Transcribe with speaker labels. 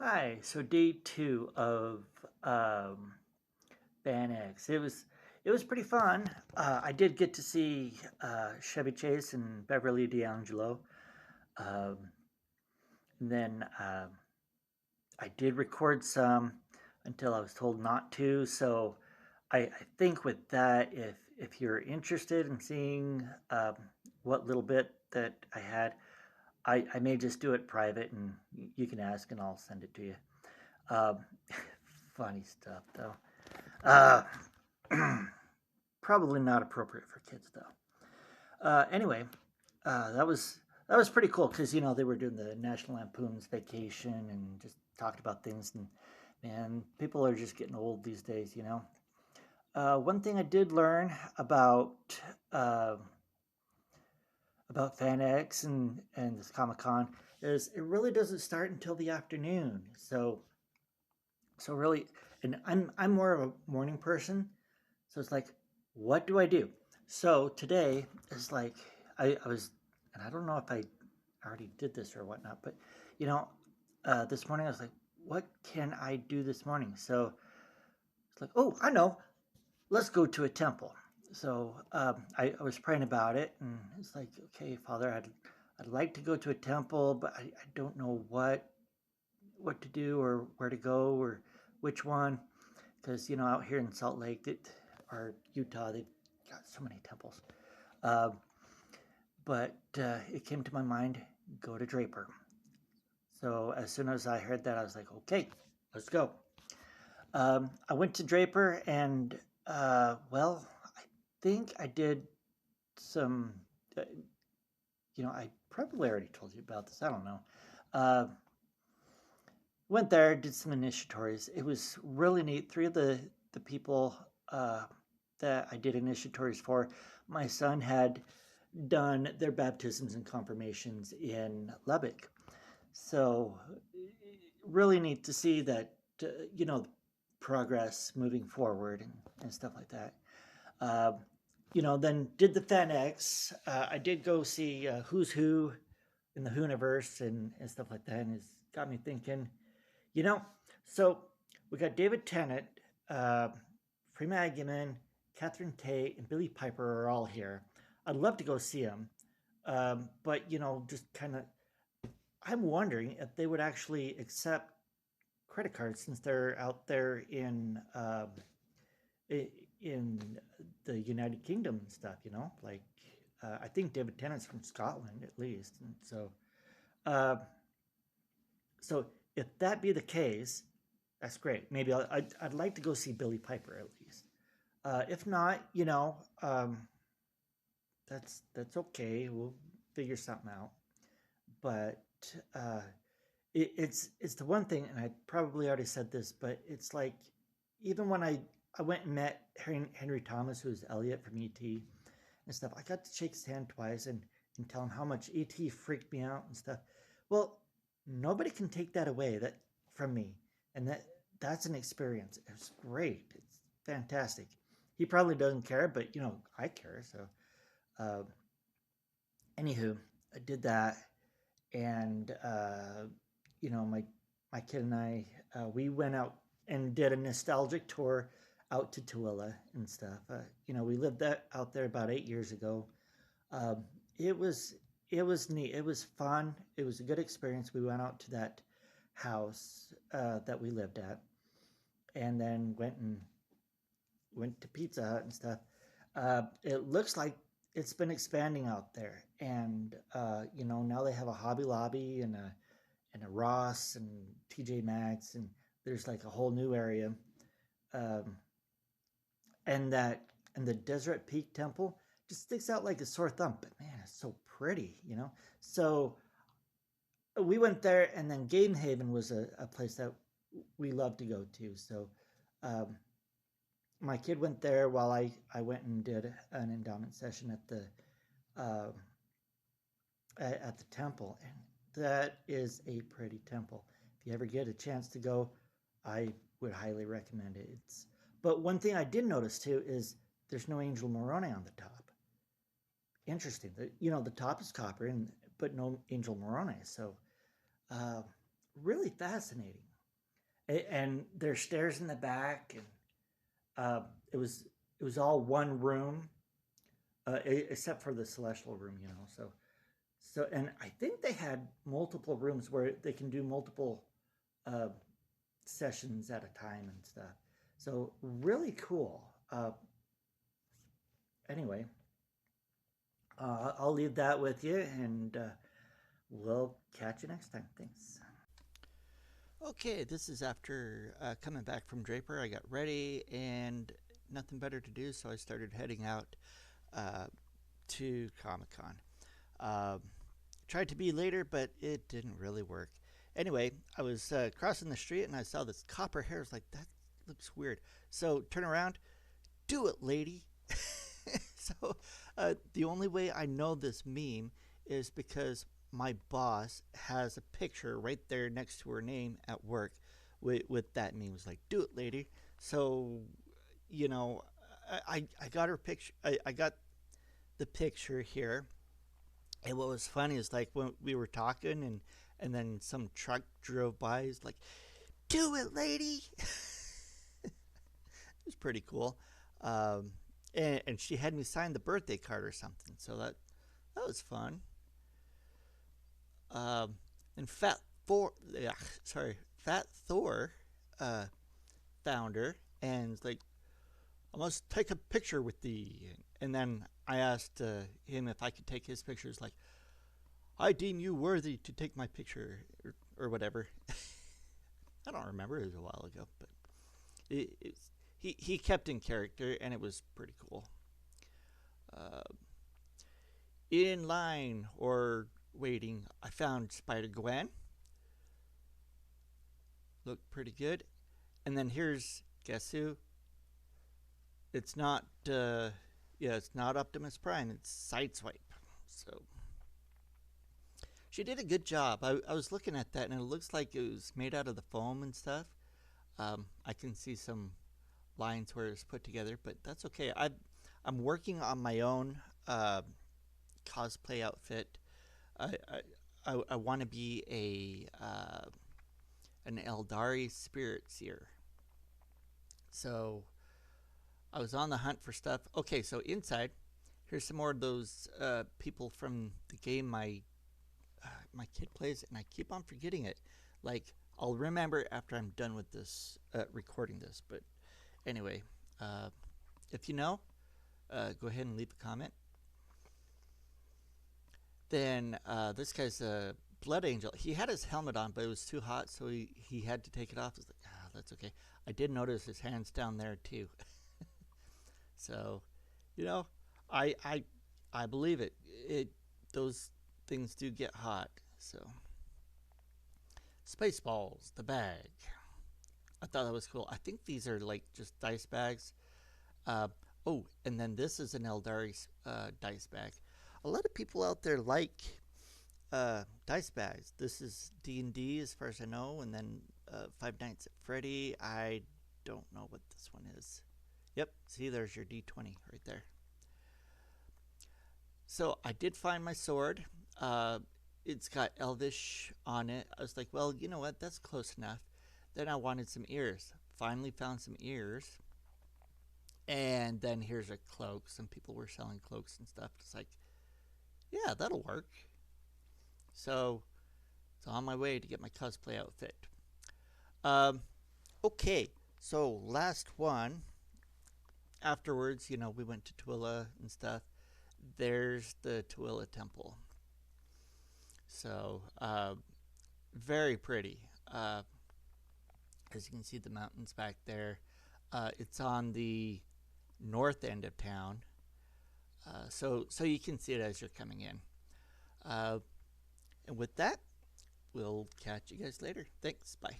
Speaker 1: Hi, so day two of um, FanX. It was pretty fun. I did get to see Chevy Chase and Beverly D'Angelo. Um, and then I did record some until I was told not to. So I think with that, if you're interested in seeing what little bit that I had, I may just do it private, and you can ask, and I'll send it to you. Um, Funny stuff though. Uh, Probably not appropriate for kids though. Anyway, that was pretty cool because they were doing the National Lampoon's Vacation and just talked about things, and man, people are just getting old these days. One thing I did learn uh, about FanX and this Comic Con is it really doesn't start until the afternoon. So really, and I'm more of a morning person. So it's like, what do I do? So today is like, I was, and I don't know if I already did this or whatnot, but you know, this morning I was like, what can I do this morning? So it's like, oh, I know, let's go to a temple. So I was praying about it, and it's like, okay, Father, I'd like to go to a temple, but I don't know what to do or where to go or which one, because out here in Salt Lake or Utah, they've got so many temples. Uh, but it came to my mind, go to Draper. So as soon as I heard that, I was like, okay, let's go. I went to Draper, and well, I think I did some. Uh, I probably already told you about this. I don't know. Uh, Went there, did some initiatories. It was really neat. Three of the people uh, that I did initiatories for, my son had done their baptisms and confirmations in Lubbock. So really neat to see that uh, you know progress moving forward and stuff like that. Uh, then did the FanX. I did go see Who's Who in the Hooniverse and stuff like that, and it's got me thinking. You know, so we got David Tennant, uh, Freema Agyeman, Catherine Tate, and Billy Piper are all here. I'd love to go see them, but just kind of, I'm wondering if they would actually accept credit cards since they're out there in the United Kingdom and stuff. Like I think David Tennant's from Scotland at least, and uh, so if that be the case, that's great. Maybe I'd like to go see Billy Piper at least. If not, that's okay. We'll figure something out. But uh, it's the one thing, and I probably already said this, but it's like even when I went and met Henry Thomas, who's Elliot from ET and stuff, I got to shake his hand twice and tell him how much ET freaked me out and stuff. Well, nobody can take that away that from me, and that's an experience. It's great. It's fantastic. He probably doesn't care, but I care. So, uh, anywho, I did that, and my kid and I we went out and did a nostalgic tour out to Tooele and stuff. We lived out there about 8 years ago. Um, it was it was neat. It was fun. It was a good experience. We went out to that house that we lived at, and then went to Pizza Hut and stuff. It looks like it's been expanding out there, and now they have a Hobby Lobby and a Ross and TJ Maxx, and there's like a whole new area. Um, and the Deseret Peak Temple just sticks out like a sore thumb. But man, it's so pretty. So we went there, and then Game Haven was a place that we love to go to. So um, my kid went there while I went and did an endowment session uh, at the temple, and that is a pretty temple. If you ever get a chance to go, I would highly recommend it. But one thing I did notice too is there's no Angel Moroni on the top. Interesting. The top is copper, but no Angel Moroni. So, uh, really fascinating. And there's stairs in the back, and uh, it was it was all one room, except for the celestial room, you know. And I think they had multiple rooms where they can do multiple uh, sessions at a time and stuff. So really cool. Anyway, I'll leave that with you, and we'll catch you next time. Thanks. Okay, this is after coming back from Draper. I got ready and nothing better to do, so I started heading out uh, to Comic Con. Tried to be later, but it didn't really work. Anyway, I was crossing the street and I saw this copper hair. I was like, that looks weird. So turn around, do it, lady. So the only way I know this meme is because my boss has a picture right there next to her name at work with that meme. It was like, do it, lady. So, you know, I got her picture. I got the picture here. And what was funny is like when we were talking and then some truck drove by. He's like, do it, lady. It was pretty cool. And she had me sign the birthday card or something. So that was fun. And Fat Thor uh, found her and was like, I must take a picture with thee. And then I asked him if I could take his pictures. Like, I deem you worthy to take my picture, or whatever. I don't remember. It was a while ago, but he kept in character, and it was pretty cool. Uh, in line or waiting, I found Spider Gwen. Looked pretty good. And then here's, guess who? It's not. It's not Optimus Prime. It's Sideswipe. So she did a good job. I was looking at that, and it looks like it was made out of the foam and stuff. I can see some lines where it's put together, but that's okay. I'm working on my own cosplay outfit. I I want to be an Eldari spirit seer. So I was on the hunt for stuff. Okay, so inside, here's some more of those people from the game my kid plays, and I keep on forgetting it. Like, I'll remember after I'm done with this recording this. But anyway, if you know, go ahead and leave a comment. Then this guy's a Blood Angel. He had his helmet on, but it was too hot, so he had to take it off. I was like, that's okay. I did notice his hands down there too. So, you know, I I I believe it. Those things do get hot. So, Spaceballs, the bag. I thought that was cool. I think these are like just dice bags. Uh, oh, and then this is an Eldari dice bag. A lot of people out there like dice bags. This is D&D as far as I know, and then Five Nights at Freddy. I don't know what this one is. Yep, see, there's your D20 right there. So I did find my sword. It's got Elvish on it. I was like, well, you know what? That's close enough. Then I wanted some ears. Finally found some ears. And then here's a cloak. Some people were selling cloaks and stuff. It's like, yeah, that'll work. So it's on my way to get my cosplay outfit. Okay, so last one. Afterwards, we went to Twila and stuff. There's the Twila Temple. So, very pretty. As you can see, the mountains back there. It's on the north end of town. So you can see it as you're coming in. And with that, we'll catch you guys later. Thanks. Bye.